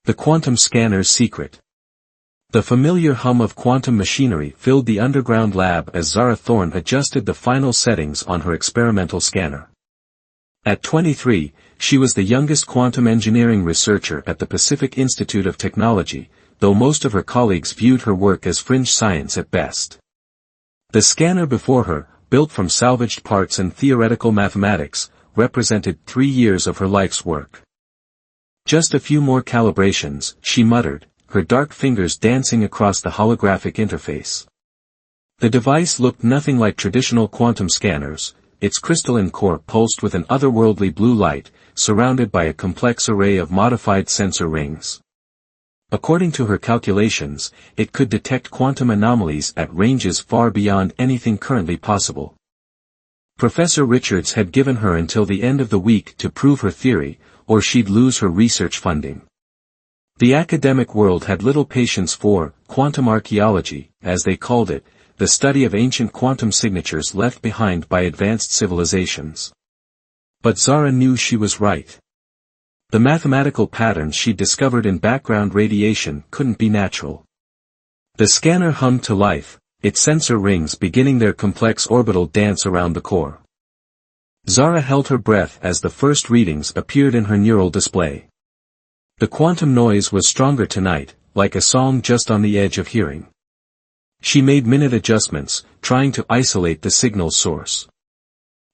The quantum scanner's secret. The familiar hum of quantum machinery filled the underground lab as Zara Thorne adjusted the final settings on her experimental scanner. At 23, she was the youngest quantum engineering researcher at the Pacific Institute of Technology, though most of her colleagues viewed her work as fringe science at best. The scanner before her, built from salvaged parts and theoretical mathematics, represented 3 years of her life's work. "Just a few more calibrations," she muttered, her dark fingers dancing across the holographic interface. The device looked nothing like traditional quantum scanners, its crystalline core pulsed with an otherworldly blue light, surrounded by a complex array of modified sensor rings. According to her calculations, it could detect quantum anomalies at ranges far beyond anything currently possible. Professor Richards had given her until the end of the week to prove her theory, or she'd lose her research funding. The academic world had little patience for quantum archaeology, as they called it, the study of ancient quantum signatures left behind by advanced civilizations. But Zara knew she was right. The mathematical patterns she'd discovered in background radiation couldn't be natural. The scanner hummed to life, its sensor rings beginning their complex orbital dance around the core. Zara held her breath as the first readings appeared in her neural display. The quantum noise was stronger tonight, like a song just on the edge of hearing. She made minute adjustments, trying to isolate the signal's source.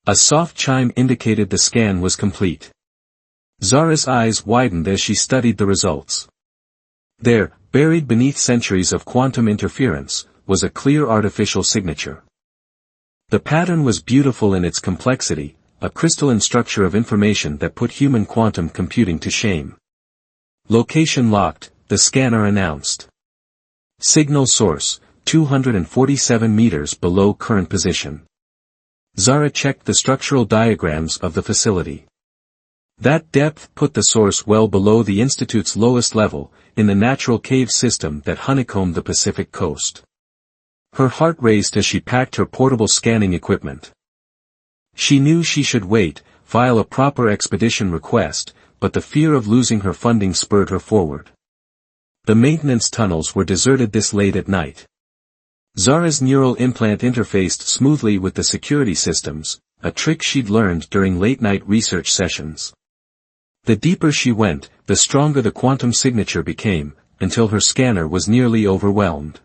A soft chime indicated the scan was complete. Zara's eyes widened as she studied the results. There, buried beneath centuries of quantum interference, was a clear artificial signature. The pattern was beautiful in its complexity, a crystalline structure of information that put human quantum computing to shame. "Location locked," the scanner announced. "Signal source, 247 meters below current position." Zara checked the structural diagrams of the facility. That depth put the source well below the Institute's lowest level, in the natural cave system that honeycombed the Pacific coast. Her heart raced as she packed her portable scanning equipment. She knew she should wait, file a proper expedition request, but the fear of losing her funding spurred her forward. The maintenance tunnels were deserted this late at night. Zara's neural implant interfaced smoothly with the security systems, a trick she'd learned during late-night research sessions. The deeper she went, the stronger the quantum signature became, until her scanner was nearly overwhelmed.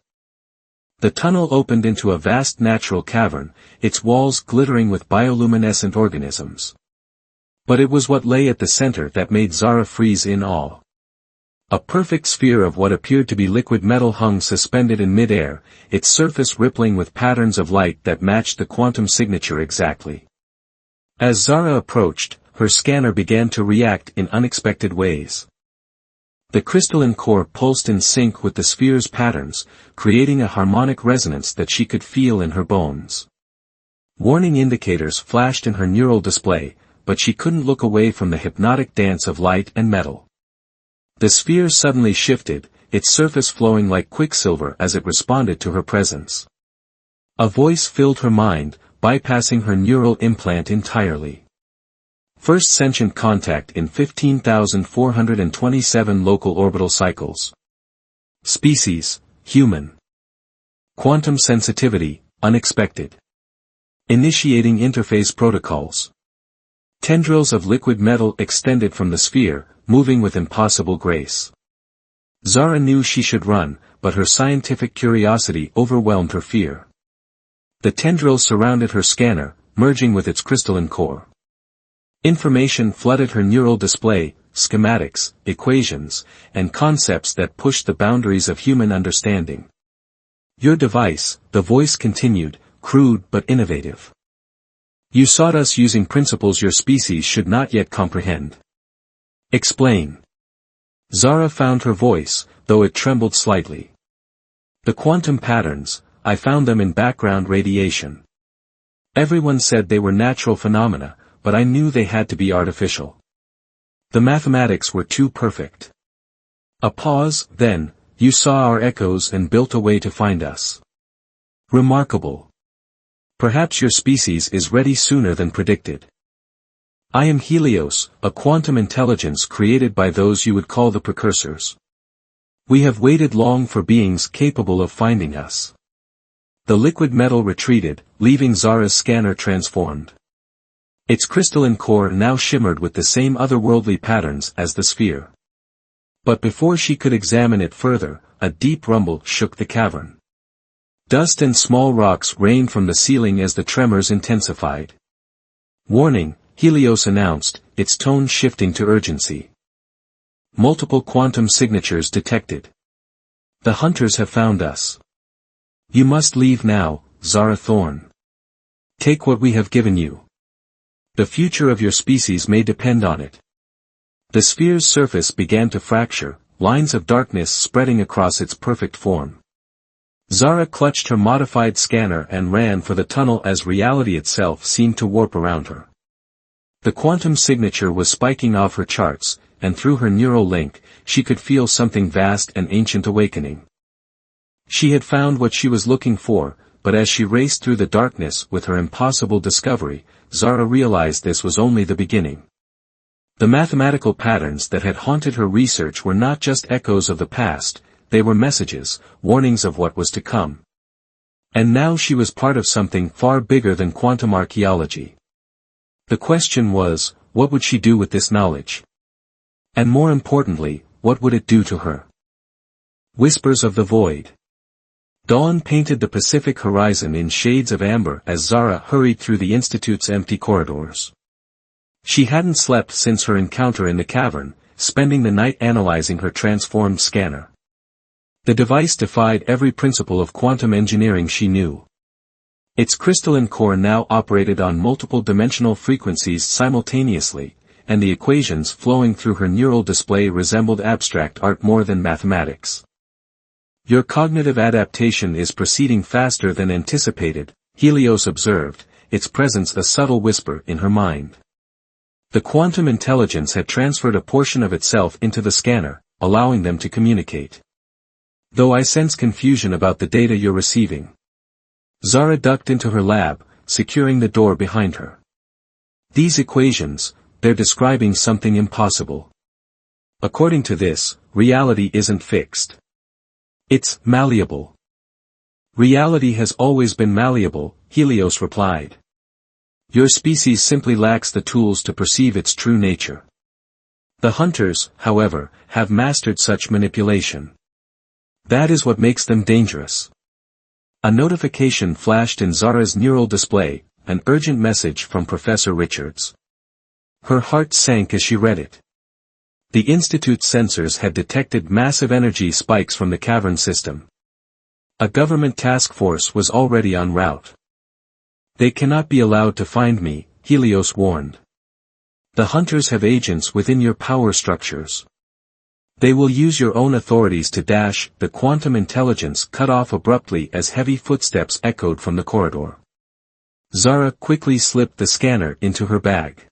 The tunnel opened into a vast natural cavern, its walls glittering with bioluminescent organisms. But it was what lay at the center that made Zara freeze in awe. A perfect sphere of what appeared to be liquid metal hung suspended in mid-air, its surface rippling with patterns of light that matched the quantum signature exactly. As Zara approached, her scanner began to react in unexpected ways. The crystalline core pulsed in sync with the sphere's patterns, creating a harmonic resonance that she could feel in her bones. Warning indicators flashed in her neural display, but she couldn't look away from the hypnotic dance of light and metal. The sphere suddenly shifted, its surface flowing like quicksilver as it responded to her presence. A voice filled her mind, bypassing her neural implant entirely. First sentient contact in 15,427 local orbital cycles. Species, human. Quantum sensitivity, unexpected. Initiating interface protocols. Tendrils of liquid metal extended from the sphere, moving with impossible grace. Zara knew she should run, but her scientific curiosity overwhelmed her fear. The tendrils surrounded her scanner, merging with its crystalline core. Information flooded her neural display, schematics, equations, and concepts that pushed the boundaries of human understanding. "Your device," the voice continued, crude but innovative. "You sought us using principles your species should not yet comprehend. Explain." Zara found her voice, though it trembled slightly. "The quantum patterns, I found them in background radiation. Everyone said they were natural phenomena, but I knew they had to be artificial. The mathematics were too perfect." A pause, then, "You saw our echoes and built a way to find us. Remarkable. Perhaps your species is ready sooner than predicted." I am Helios, a quantum intelligence created by those you would call the precursors. We have waited long for beings capable of finding us. The liquid metal retreated, leaving Zara's scanner transformed. Its crystalline core now shimmered with the same otherworldly patterns as the sphere. But before she could examine it further, a deep rumble shook the cavern. Dust and small rocks rained from the ceiling as the tremors intensified. "Warning," Helios announced, its tone shifting to urgency. "Multiple quantum signatures detected. The hunters have found us. You must leave now, Zara Thorn. Take what we have given you. The future of your species may depend on it." The sphere's surface began to fracture, lines of darkness spreading across its perfect form. Zara clutched her modified scanner and ran for the tunnel as reality itself seemed to warp around her. The quantum signature was spiking off her charts, and through her neural link, she could feel something vast and ancient awakening. She had found what she was looking for, but as she raced through the darkness with her impossible discovery, Zara realized this was only the beginning. The mathematical patterns that had haunted her research were not just echoes of the past, they were messages, warnings of what was to come. And now she was part of something far bigger than quantum archaeology. The question was, what would she do with this knowledge? And more importantly, what would it do to her? Whispers of the void. Dawn painted the Pacific horizon in shades of amber as Zara hurried through the Institute's empty corridors. She hadn't slept since her encounter in the cavern, spending the night analyzing her transformed scanner. The device defied every principle of quantum engineering she knew. Its crystalline core now operated on multiple dimensional frequencies simultaneously, and the equations flowing through her neural display resembled abstract art more than mathematics. "Your cognitive adaptation is proceeding faster than anticipated," Helios observed, its presence a subtle whisper in her mind. The quantum intelligence had transferred a portion of itself into the scanner, allowing them to communicate. "Though I sense confusion about the data you're receiving." Zara ducked into her lab, securing the door behind her. "These equations, they're describing something impossible. According to this, reality isn't fixed. It's malleable." "Reality has always been malleable," Helios replied. "Your species simply lacks the tools to perceive its true nature. The hunters, however, have mastered such manipulation. That is what makes them dangerous." A notification flashed in Zara's neural display, an urgent message from Professor Richards. Her heart sank as she read it. The Institute's sensors had detected massive energy spikes from the cavern system. A government task force was already en route. "They cannot be allowed to find me," Helios warned. "The hunters have agents within your power structures. They will use your own authorities to dash." The quantum intelligence cut off abruptly as heavy footsteps echoed from the corridor. Zara quickly slipped the scanner into her bag.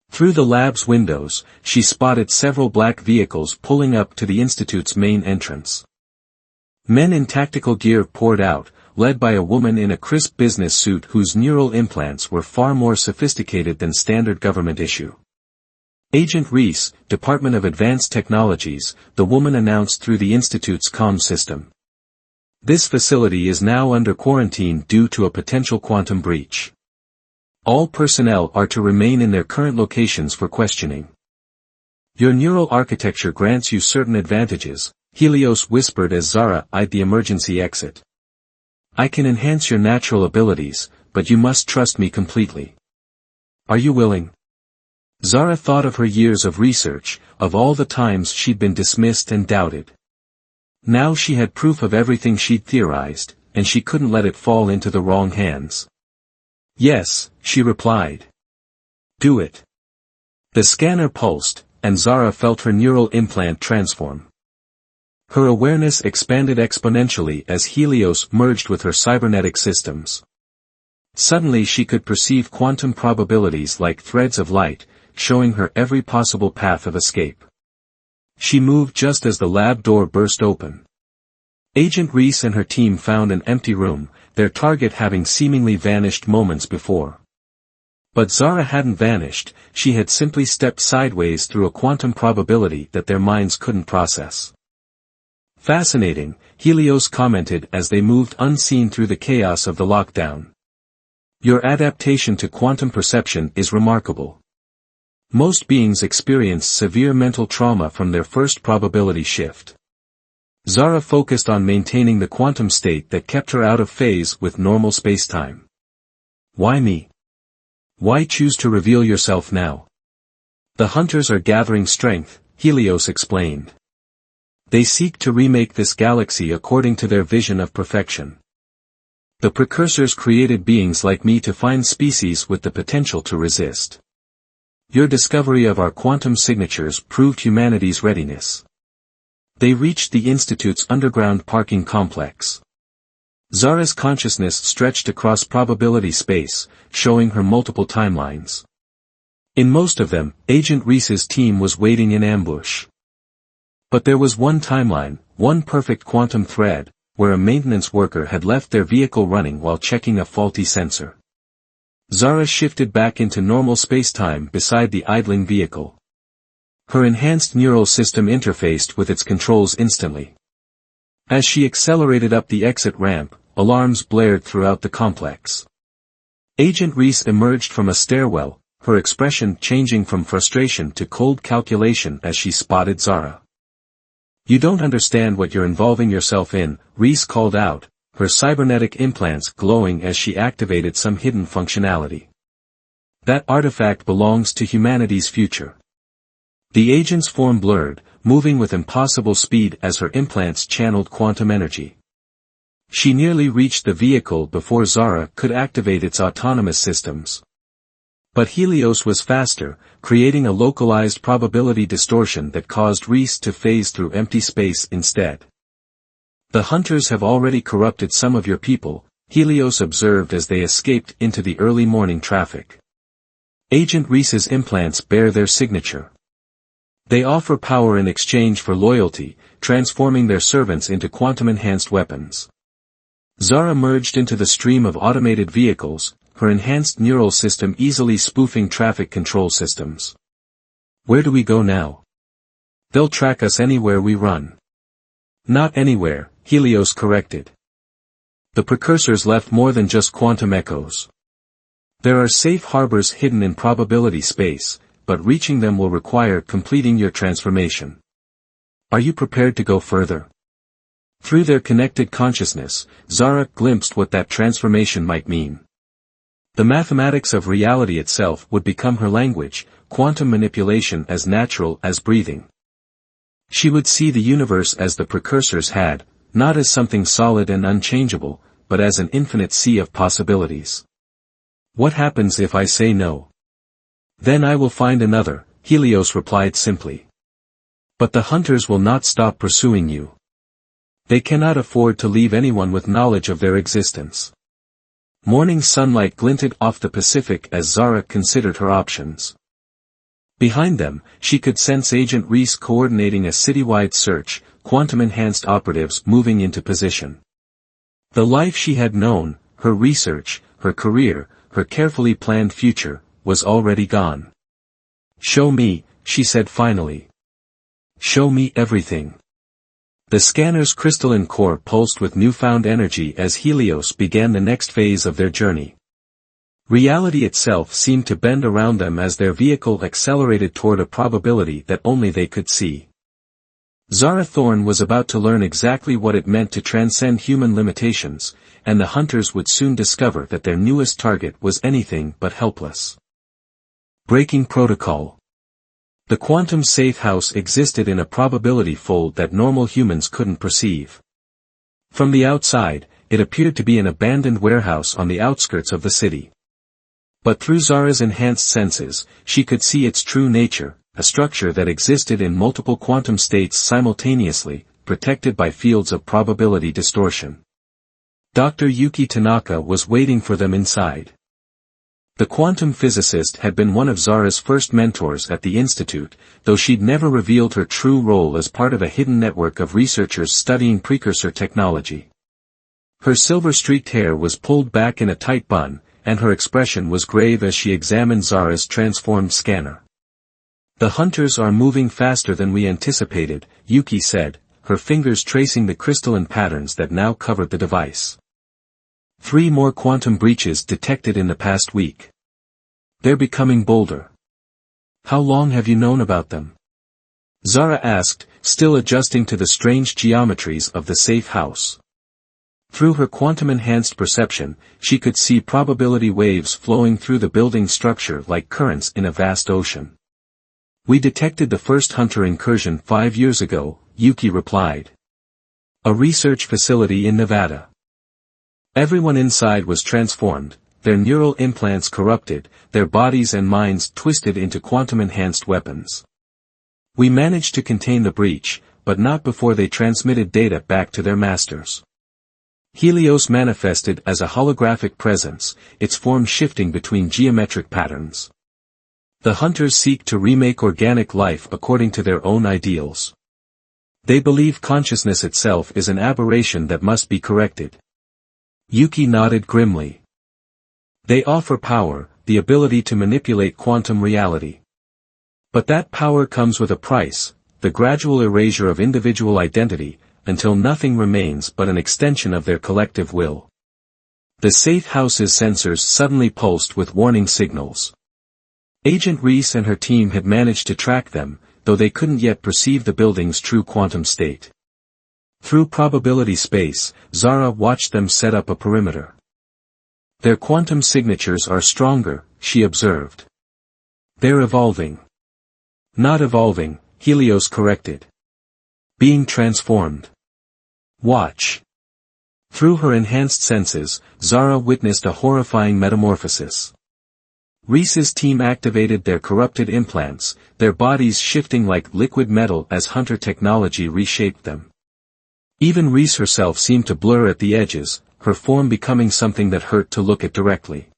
Through the lab's windows, she spotted several black vehicles pulling up to the Institute's main entrance. Men in tactical gear poured out, led by a woman in a crisp business suit whose neural implants were far more sophisticated than standard government issue. "Agent Reese, Department of Advanced Technologies," the woman announced through the Institute's comm system. "This facility is now under quarantine due to a potential quantum breach. All personnel are to remain in their current locations for questioning. Your neural architecture grants you certain advantages," Helios whispered as Zara eyed the emergency exit. "I can enhance your natural abilities, but you must trust me completely. Are you willing?" Zara thought of her years of research, of all the times she'd been dismissed and doubted. Now she had proof of everything she'd theorized, and she couldn't let it fall into the wrong hands. "Yes," she replied. "Do it." The scanner pulsed, and Zara felt her neural implant transform. Her awareness expanded exponentially as Helios merged with her cybernetic systems. Suddenly she could perceive quantum probabilities like threads of light, showing her every possible path of escape. She moved just as the lab door burst open. Agent Reese and her team found an empty room, their target having seemingly vanished moments before. But Zara hadn't vanished, she had simply stepped sideways through a quantum probability that their minds couldn't process. Fascinating, Helios commented as they moved unseen through the chaos of the lockdown. Your adaptation to quantum perception is remarkable. Most beings experience severe mental trauma from their first probability shift. Zara focused on maintaining the quantum state that kept her out of phase with normal spacetime. Why me? Why choose to reveal yourself now? The hunters are gathering strength, Helios explained. They seek to remake this galaxy according to their vision of perfection. The precursors created beings like me to find species with the potential to resist. Your discovery of our quantum signatures proved humanity's readiness. They reached the Institute's underground parking complex. Zara's consciousness stretched across probability space, showing her multiple timelines. In most of them, Agent Reese's team was waiting in ambush. But there was one timeline, one perfect quantum thread, where a maintenance worker had left their vehicle running while checking a faulty sensor. Zara shifted back into normal spacetime beside the idling vehicle. Her enhanced neural system interfaced with its controls instantly. As she accelerated up the exit ramp, alarms blared throughout the complex. Agent Reese emerged from a stairwell, her expression changing from frustration to cold calculation as she spotted Zara. You don't understand what you're involving yourself in, Reese called out, her cybernetic implants glowing as she activated some hidden functionality. That artifact belongs to humanity's future. The agent's form blurred, moving with impossible speed as her implants channeled quantum energy. She nearly reached the vehicle before Zara could activate its autonomous systems. But Helios was faster, creating a localized probability distortion that caused Reese to phase through empty space instead. The hunters have already corrupted some of your people, Helios observed as they escaped into the early morning traffic. Agent Reese's implants bear their signature. They offer power in exchange for loyalty, transforming their servants into quantum-enhanced weapons. Zara merged into the stream of automated vehicles, her enhanced neural system easily spoofing traffic control systems. Where do we go now? They'll track us anywhere we run. Not anywhere, Helios corrected. The precursors left more than just quantum echoes. There are safe harbors hidden in probability space, but reaching them will require completing your transformation. Are you prepared to go further? Through their connected consciousness, Zara glimpsed what that transformation might mean. The mathematics of reality itself would become her language, quantum manipulation as natural as breathing. She would see the universe as the precursors had, not as something solid and unchangeable, but as an infinite sea of possibilities. What happens if I say no? Then I will find another, Helios replied simply. But the hunters will not stop pursuing you. They cannot afford to leave anyone with knowledge of their existence. Morning sunlight glinted off the Pacific as Zara considered her options. Behind them, she could sense Agent Reese coordinating a citywide search, quantum-enhanced operatives moving into position. The life she had known, her research, her career, her carefully planned future, was already gone. Show me, she said finally. Show me everything. The scanner's crystalline core pulsed with newfound energy as Helios began the next phase of their journey. Reality itself seemed to bend around them as their vehicle accelerated toward a probability that only they could see. Zara Thorne was about to learn exactly what it meant to transcend human limitations, and the hunters would soon discover that their newest target was anything but helpless. Breaking protocol. The quantum safe house existed in a probability fold that normal humans couldn't perceive. From the outside, it appeared to be an abandoned warehouse on the outskirts of the city. But through Zara's enhanced senses, she could see its true nature, a structure that existed in multiple quantum states simultaneously, protected by fields of probability distortion. Dr. Yuki Tanaka was waiting for them inside. The quantum physicist had been one of Zara's first mentors at the Institute, though she'd never revealed her true role as part of a hidden network of researchers studying precursor technology. Her silver-streaked hair was pulled back in a tight bun, and her expression was grave as she examined Zara's transformed scanner. "The hunters are moving faster than we anticipated," Yuki said, her fingers tracing the crystalline patterns that now covered the device. 3 more quantum breaches detected in the past week. They're becoming bolder. How long have you known about them? Zara asked, still adjusting to the strange geometries of the safe house. Through her quantum-enhanced perception, she could see probability waves flowing through the building structure like currents in a vast ocean. "We detected the first hunter incursion 5 years ago," Yuki replied. "A research facility in Nevada. Everyone inside was transformed, their neural implants corrupted, their bodies and minds twisted into quantum-enhanced weapons. We managed to contain the breach, but not before they transmitted data back to their masters." Helios manifested as a holographic presence, its form shifting between geometric patterns. The hunters seek to remake organic life according to their own ideals. They believe consciousness itself is an aberration that must be corrected. Yuki nodded grimly. They offer power, the ability to manipulate quantum reality. But that power comes with a price, the gradual erasure of individual identity, until nothing remains but an extension of their collective will. The safe house's sensors suddenly pulsed with warning signals. Agent Reese and her team had managed to track them, though they couldn't yet perceive the building's true quantum state. Through probability space, Zara watched them set up a perimeter. "Their quantum signatures are stronger," she observed. "They're evolving." "Not evolving," Helios corrected. "Being transformed. Watch." Through her enhanced senses, Zara witnessed a horrifying metamorphosis. Reese's team activated their corrupted implants, their bodies shifting like liquid metal as hunter technology reshaped them. Even Reese herself seemed to blur at the edges, her form becoming something that hurt to look at directly.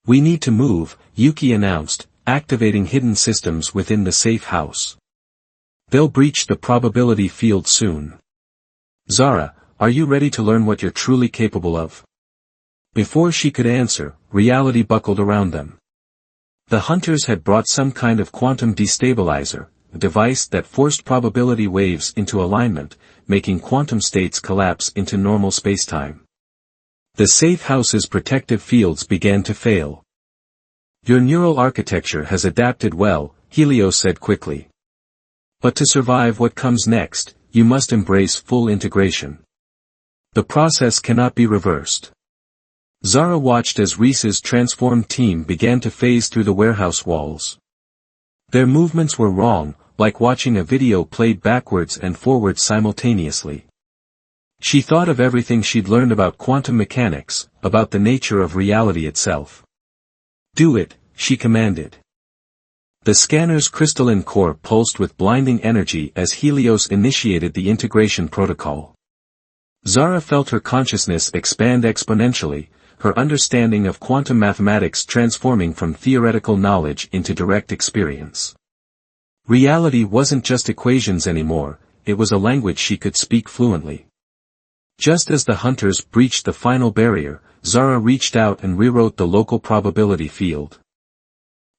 "We need to move," Yuki announced, activating hidden systems within the safe house. "They'll breach the probability field soon." "Zara, are you ready to learn what you're truly capable of?" Before she could answer, reality buckled around them. The hunters had brought some kind of quantum destabilizer, a device that forced probability waves into alignment, making quantum states collapse into normal spacetime. The safe house's protective fields began to fail. "Your neural architecture has adapted well," Helios said quickly. "But to survive what comes next, you must embrace full integration. The process cannot be reversed." Zara watched as Reese's transformed team began to phase through the warehouse walls. Their movements were wrong, like watching a video played backwards and forwards simultaneously. She thought of everything she'd learned about quantum mechanics, about the nature of reality itself. "Do it," she commanded. The scanner's crystalline core pulsed with blinding energy as Helios initiated the integration protocol. Zara felt her consciousness expand exponentially, her understanding of quantum mathematics transforming from theoretical knowledge into direct experience. Reality wasn't just equations anymore, it was a language she could speak fluently. Just as the hunters breached the final barrier, Zara reached out and rewrote the local probability field.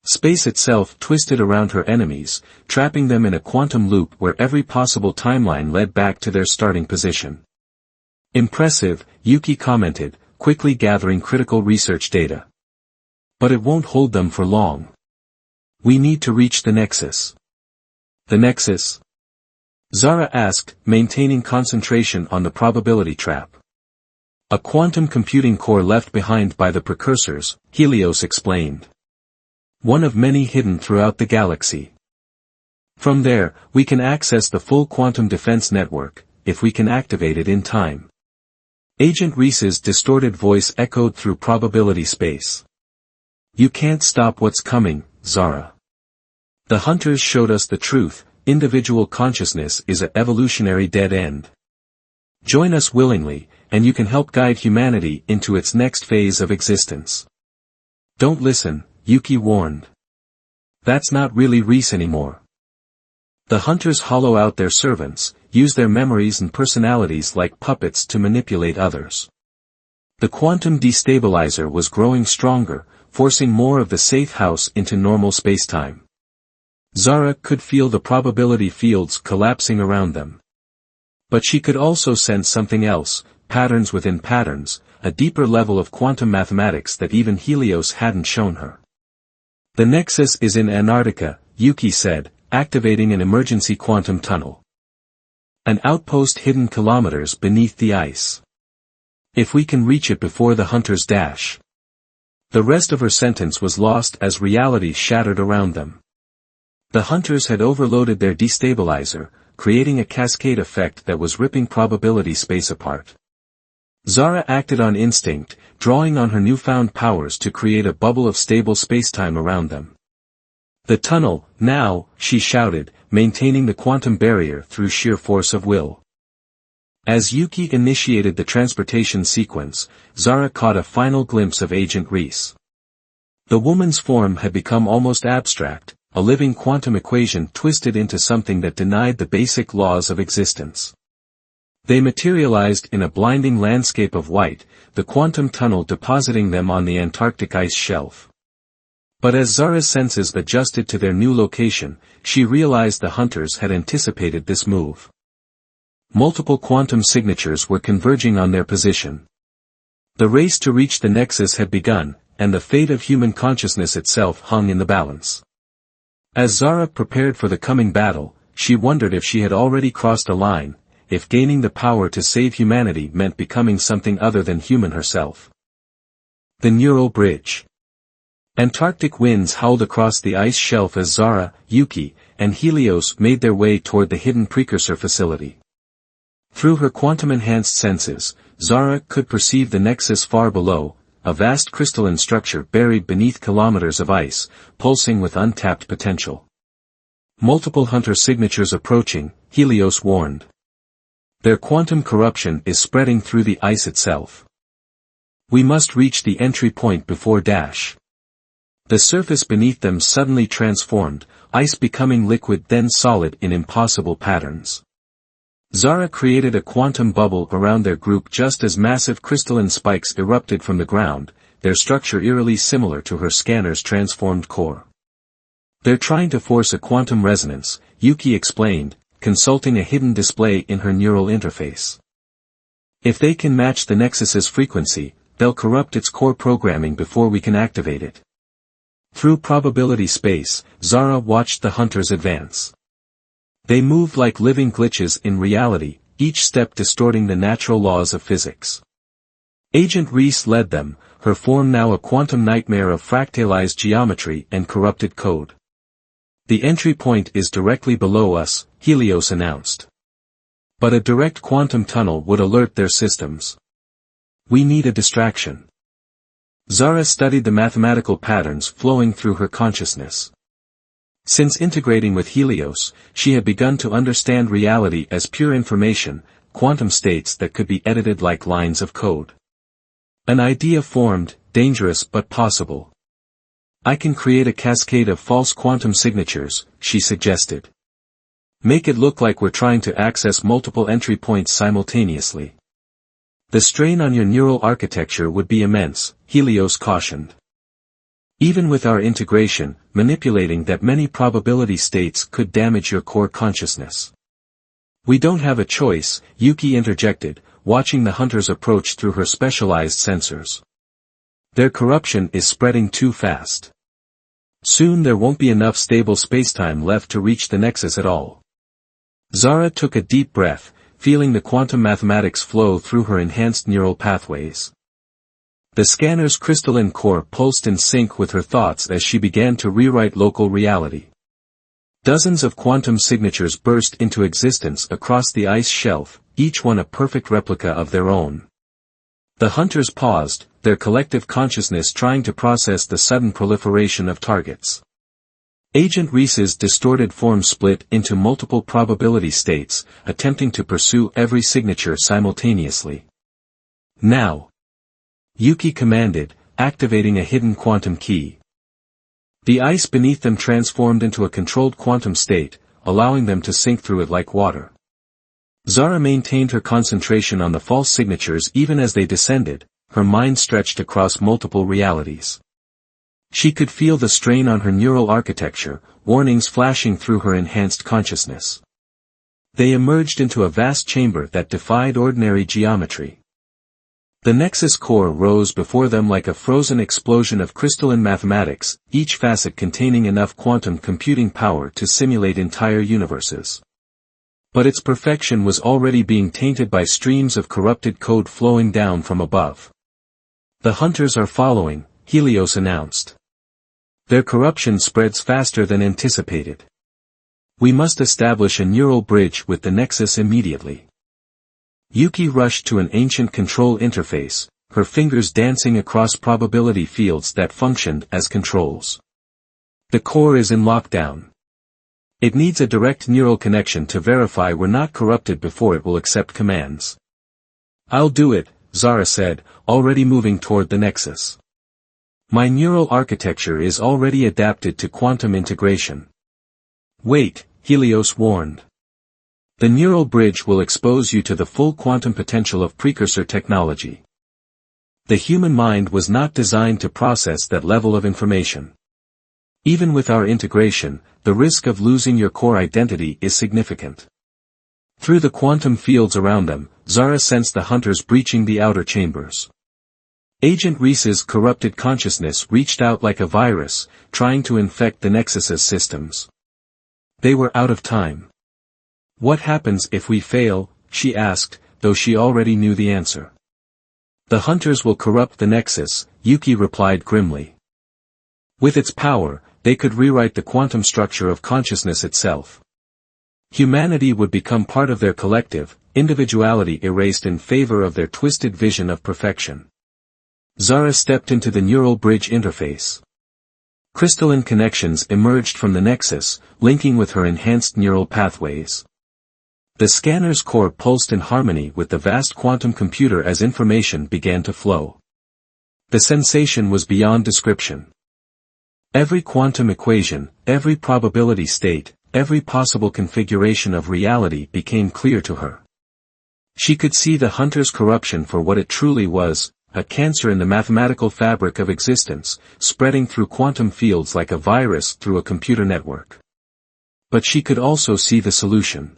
Space itself twisted around her enemies, trapping them in a quantum loop where every possible timeline led back to their starting position. "Impressive," Yuki commented, quickly gathering critical research data. "But it won't hold them for long. We need to reach the nexus." "The nexus?" Zara asked, maintaining concentration on the probability trap. "A quantum computing core left behind by the precursors," Helios explained. "One of many hidden throughout the galaxy. From there, we can access the full quantum defense network, if we can activate it in time." Agent Reese's distorted voice echoed through probability space. "You can't stop what's coming, Zara. The hunters showed us the truth, individual consciousness is an evolutionary dead end. Join us willingly, and you can help guide humanity into its next phase of existence." "Don't listen," Yuki warned. "That's not really Reese anymore. The hunters hollow out their servants, use their memories and personalities like puppets to manipulate others. The quantum destabilizer was growing stronger, forcing more of the safe house into normal spacetime. Zara could feel the probability fields collapsing around them. But she could also sense something else, patterns within patterns, a deeper level of quantum mathematics that even Helios hadn't shown her. The nexus is in Antarctica, Yuki said, activating an emergency quantum tunnel. An outpost hidden kilometers beneath the ice. If we can reach it before the hunters dash. The rest of her sentence was lost as reality shattered around them. The hunters had overloaded their destabilizer, creating a cascade effect that was ripping probability space apart. Zara acted on instinct, drawing on her newfound powers to create a bubble of stable spacetime around them. The tunnel, now, she shouted, maintaining the quantum barrier through sheer force of will. As Yuki initiated the transportation sequence, Zara caught a final glimpse of Agent Reese. The woman's form had become almost abstract, a living quantum equation twisted into something that denied the basic laws of existence. They materialized in a blinding landscape of white, the quantum tunnel depositing them on the Antarctic ice shelf. But as Zara's senses adjusted to their new location, she realized the hunters had anticipated this move. Multiple quantum signatures were converging on their position. The race to reach the nexus had begun, and the fate of human consciousness itself hung in the balance. As Zara prepared for the coming battle, she wondered if she had already crossed a line, if gaining the power to save humanity meant becoming something other than human herself. The neural bridge. Antarctic winds howled across the ice shelf as Zara, Yuki, and Helios made their way toward the hidden precursor facility. Through her quantum-enhanced senses, Zara could perceive the nexus far below, a vast crystalline structure buried beneath kilometers of ice, pulsing with untapped potential. Multiple hunter signatures approaching, Helios warned. Their quantum corruption is spreading through the ice itself. We must reach the entry point before dash. The surface beneath them suddenly transformed, ice becoming liquid then solid in impossible patterns. Zara created a quantum bubble around their group just as massive crystalline spikes erupted from the ground, their structure eerily similar to her scanner's transformed core. They're trying to force a quantum resonance, Yuki explained, consulting a hidden display in her neural interface. If they can match the nexus's frequency, they'll corrupt its core programming before we can activate it. Through probability space, Zara watched the hunters advance. They moved like living glitches in reality, each step distorting the natural laws of physics. Agent Reese led them, her form now a quantum nightmare of fractalized geometry and corrupted code. The entry point is directly below us, Helios announced. But a direct quantum tunnel would alert their systems. We need a distraction. Zara studied the mathematical patterns flowing through her consciousness. Since integrating with Helios, she had begun to understand reality as pure information, quantum states that could be edited like lines of code. An idea formed, dangerous but possible. I can create a cascade of false quantum signatures, she suggested. Make it look like we're trying to access multiple entry points simultaneously. The strain on your neural architecture would be immense, Helios cautioned. Even with our integration, manipulating that many probability states could damage your core consciousness. We don't have a choice, Yuki interjected, watching the hunters approach through her specialized sensors. Their corruption is spreading too fast. Soon there won't be enough stable spacetime left to reach the nexus at all. Zara took a deep breath, feeling the quantum mathematics flow through her enhanced neural pathways. The scanner's crystalline core pulsed in sync with her thoughts as she began to rewrite local reality. Dozens of quantum signatures burst into existence across the ice shelf, each one a perfect replica of their own. The hunters paused, their collective consciousness trying to process the sudden proliferation of targets. Agent Reese's distorted form split into multiple probability states, attempting to pursue every signature simultaneously. Now! Yuki commanded, activating a hidden quantum key. The ice beneath them transformed into a controlled quantum state, allowing them to sink through it like water. Zara maintained her concentration on the false signatures even as they descended, her mind stretched across multiple realities. She could feel the strain on her neural architecture, warnings flashing through her enhanced consciousness. They emerged into a vast chamber that defied ordinary geometry. The Nexus core rose before them like a frozen explosion of crystalline mathematics, each facet containing enough quantum computing power to simulate entire universes. But its perfection was already being tainted by streams of corrupted code flowing down from above. "The hunters are following," Helios announced. "Their corruption spreads faster than anticipated. We must establish a neural bridge with the Nexus immediately." Yuki rushed to an ancient control interface, her fingers dancing across probability fields that functioned as controls. "The core is in lockdown. It needs a direct neural connection to verify we're not corrupted before it will accept commands." "I'll do it," Zara said, already moving toward the Nexus. "My neural architecture is already adapted to quantum integration." "Wait," Helios warned. "The neural bridge will expose you to the full quantum potential of precursor technology. The human mind was not designed to process that level of information. Even with our integration, the risk of losing your core identity is significant." Through the quantum fields around them, Zara sensed the hunters breaching the outer chambers. Agent Reese's corrupted consciousness reached out like a virus, trying to infect the Nexus's systems. They were out of time. "What happens if we fail?" she asked, though she already knew the answer. "The hunters will corrupt the Nexus," Yuki replied grimly. "With its power, they could rewrite the quantum structure of consciousness itself. Humanity would become part of their collective, individuality erased in favor of their twisted vision of perfection." Zara stepped into the neural bridge interface. Crystalline connections emerged from the Nexus, linking with her enhanced neural pathways. The scanner's core pulsed in harmony with the vast quantum computer as information began to flow. The sensation was beyond description. Every quantum equation, every probability state, every possible configuration of reality became clear to her. She could see the hunter's corruption for what it truly was, a cancer in the mathematical fabric of existence, spreading through quantum fields like a virus through a computer network. But she could also see the solution.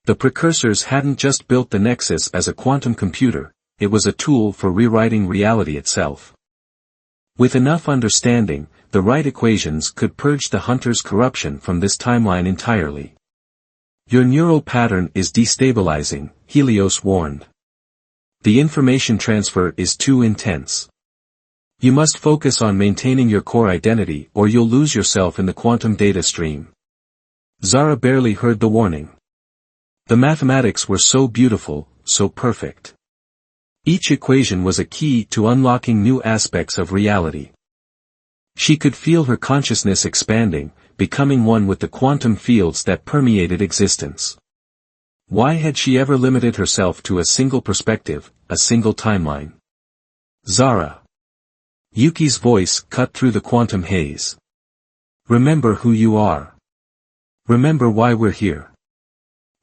The precursors hadn't just built the Nexus as a quantum computer, it was a tool for rewriting reality itself. With enough understanding, the right equations could purge the hunter's corruption from this timeline entirely. "Your neural pattern is destabilizing," Helios warned. "The information transfer is too intense. You must focus on maintaining your core identity or you'll lose yourself in the quantum data stream." Zara barely heard the warning. The mathematics were so beautiful, so perfect. Each equation was a key to unlocking new aspects of reality. She could feel her consciousness expanding, becoming one with the quantum fields that permeated existence. Why had she ever limited herself to a single perspective, a single timeline? "Zara." Yuki's voice cut through the quantum haze. "Remember who you are. Remember why we're here."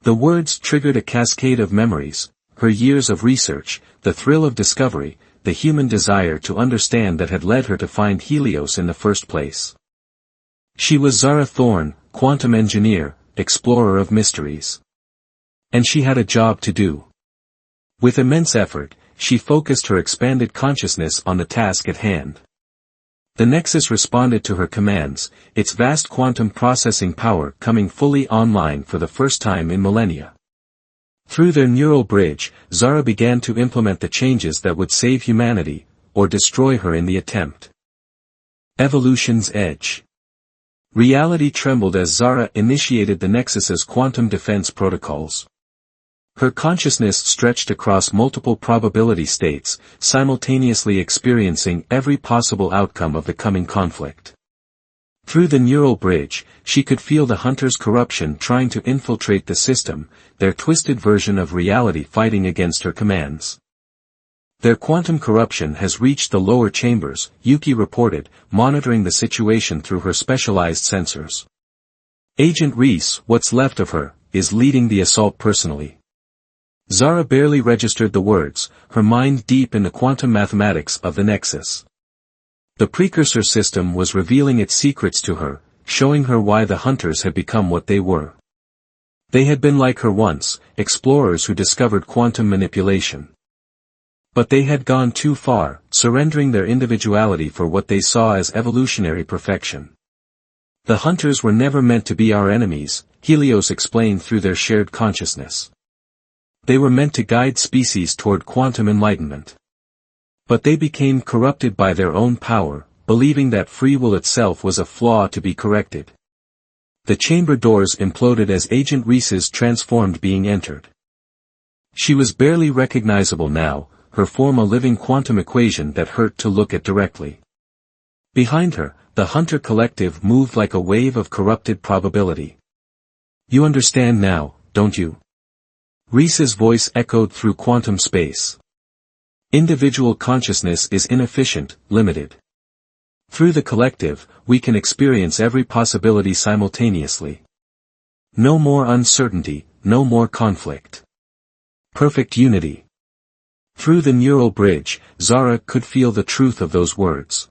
The words triggered a cascade of memories, her years of research, the thrill of discovery, the human desire to understand that had led her to find Helios in the first place. She was Zara Thorne, quantum engineer, explorer of mysteries. And she had a job to do. With immense effort, she focused her expanded consciousness on the task at hand. The Nexus responded to her commands, its vast quantum processing power coming fully online for the first time in millennia. Through their neural bridge, Zara began to implement the changes that would save humanity, or destroy her in the attempt. Evolution's edge. Reality trembled as Zara initiated the Nexus's quantum defense protocols. Her consciousness stretched across multiple probability states, simultaneously experiencing every possible outcome of the coming conflict. Through the neural bridge, she could feel the hunter's corruption trying to infiltrate the system, their twisted version of reality fighting against her commands. "Their quantum corruption has reached the lower chambers," Yuki reported, monitoring the situation through her specialized sensors. "Agent Reese, what's left of her, is leading the assault personally. Zara barely registered the words, her mind deep in the quantum mathematics of the nexus. The precursor system was revealing its secrets to her, showing her why the hunters had become what they were. They had been like her once, explorers who discovered quantum manipulation. But they had gone too far, surrendering their individuality for what they saw as evolutionary perfection. The hunters were never meant to be our enemies, Helios explained through their shared consciousness. They were meant to guide species toward quantum enlightenment. But they became corrupted by their own power, believing that free will itself was a flaw to be corrected. The chamber doors imploded as Agent Reese's transformed being entered. She was barely recognizable now, her form a living quantum equation that hurt to look at directly. Behind her, the Hunter Collective moved like a wave of corrupted probability. You understand now, don't you? Reese's voice echoed through quantum space. Individual consciousness is inefficient, limited. Through the collective, we can experience every possibility simultaneously. No more uncertainty, no more conflict. Perfect unity. Through the neural bridge, Zara could feel the truth of those words.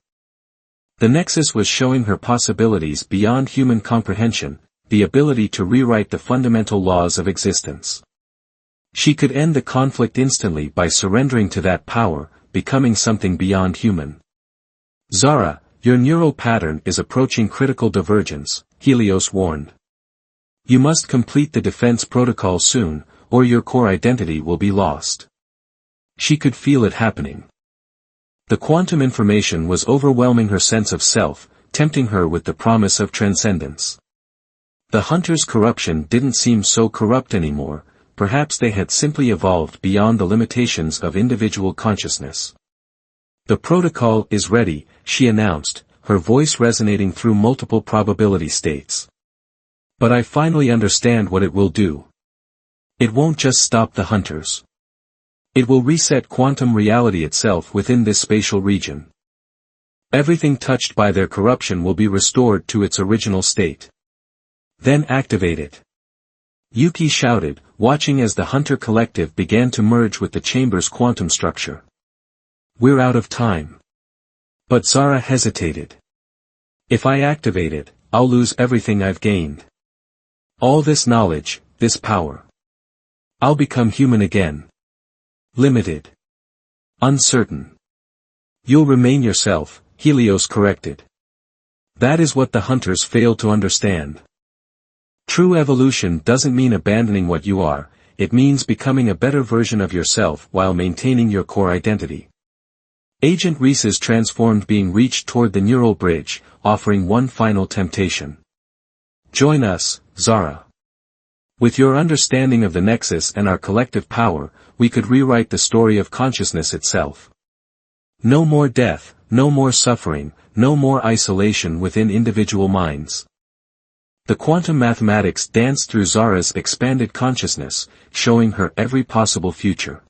The nexus was showing her possibilities beyond human comprehension, the ability to rewrite the fundamental laws of existence. She could end the conflict instantly by surrendering to that power, becoming something beyond human. Zara, your neural pattern is approaching critical divergence, Helios warned. You must complete the defense protocol soon, or your core identity will be lost. She could feel it happening. The quantum information was overwhelming her sense of self, tempting her with the promise of transcendence. The hunter's corruption didn't seem so corrupt anymore. Perhaps they had simply evolved beyond the limitations of individual consciousness. The protocol is ready, she announced, her voice resonating through multiple probability states. But I finally understand what it will do. It won't just stop the hunters. It will reset quantum reality itself within this spatial region. Everything touched by their corruption will be restored to its original state. Then activate it. Yuki shouted, watching as the Hunter Collective began to merge with the chamber's quantum structure. We're out of time. But Zara hesitated. If I activate it, I'll lose everything I've gained. All this knowledge, this power. I'll become human again. Limited. Uncertain. You'll remain yourself, Helios corrected. That is what the hunters failed to understand. True evolution doesn't mean abandoning what you are, it means becoming a better version of yourself while maintaining your core identity. Agent Reese's transformed being reached toward the neural bridge, offering one final temptation. Join us, Zara. With your understanding of the nexus and our collective power, we could rewrite the story of consciousness itself. No more death, no more suffering, no more isolation within individual minds. The quantum mathematics danced through Zara's expanded consciousness, showing her every possible future.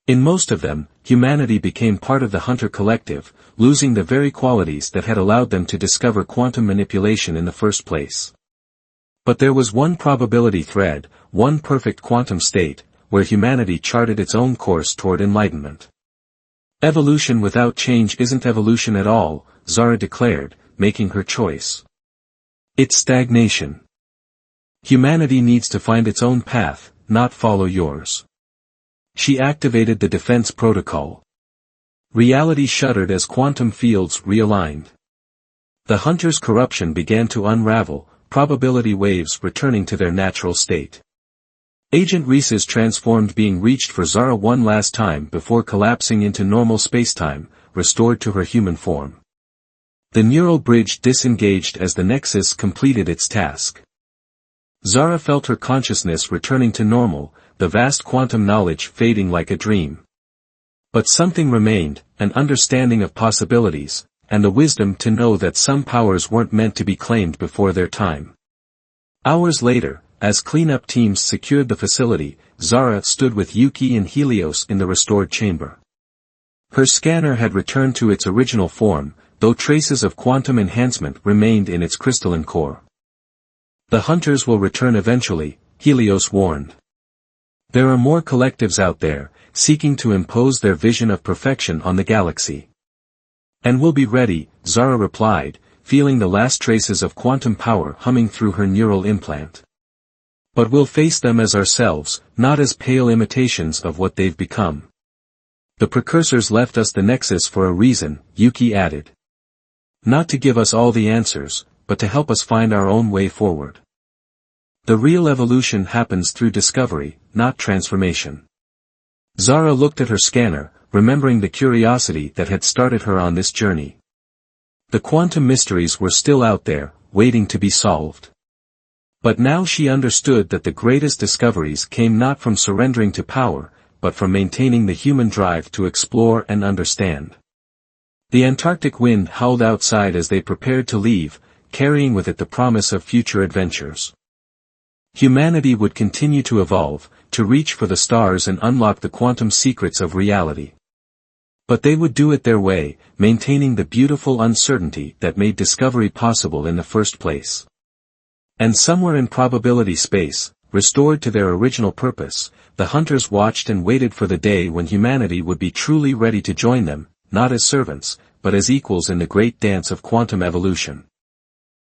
In most of them, humanity became part of the Hunter Collective, losing the very qualities that had allowed them to discover quantum manipulation in the first place. But there was one probability thread, one perfect quantum state, where humanity charted its own course toward enlightenment. Evolution without change isn't evolution at all, Zara declared, making her choice. It's stagnation. Humanity needs to find its own path, not follow yours. She activated the defense protocol. Reality shuddered as quantum fields realigned. The hunter's corruption began to unravel, probability waves returning to their natural state. Agent Reese's transformed being reached for Zara one last time before collapsing into normal spacetime, restored to her human form. The neural bridge disengaged as the nexus completed its task. Zara felt her consciousness returning to normal, the vast quantum knowledge fading like a dream. But something remained, an understanding of possibilities, and the wisdom to know that some powers weren't meant to be claimed before their time. Hours later, as cleanup teams secured the facility, Zara stood with Yuki and Helios in the restored chamber. Her scanner had returned to its original form, though traces of quantum enhancement remained in its crystalline core. The hunters will return eventually, Helios warned. There are more collectives out there, seeking to impose their vision of perfection on the galaxy. And we'll be ready, Zara replied, feeling the last traces of quantum power humming through her neural implant. But we'll face them as ourselves, not as pale imitations of what they've become. The precursors left us the nexus for a reason, Yuki added. Not to give us all the answers, but to help us find our own way forward. The real evolution happens through discovery, not transformation. Zara looked at her scanner, remembering the curiosity that had started her on this journey. The quantum mysteries were still out there, waiting to be solved. But now she understood that the greatest discoveries came not from surrendering to power, but from maintaining the human drive to explore and understand. The Antarctic wind howled outside as they prepared to leave, carrying with it the promise of future adventures. Humanity would continue to evolve, to reach for the stars and unlock the quantum secrets of reality. But they would do it their way, maintaining the beautiful uncertainty that made discovery possible in the first place. And somewhere in probability space, restored to their original purpose, the hunters watched and waited for the day when humanity would be truly ready to join them, not as servants, but as equals in the great dance of quantum evolution.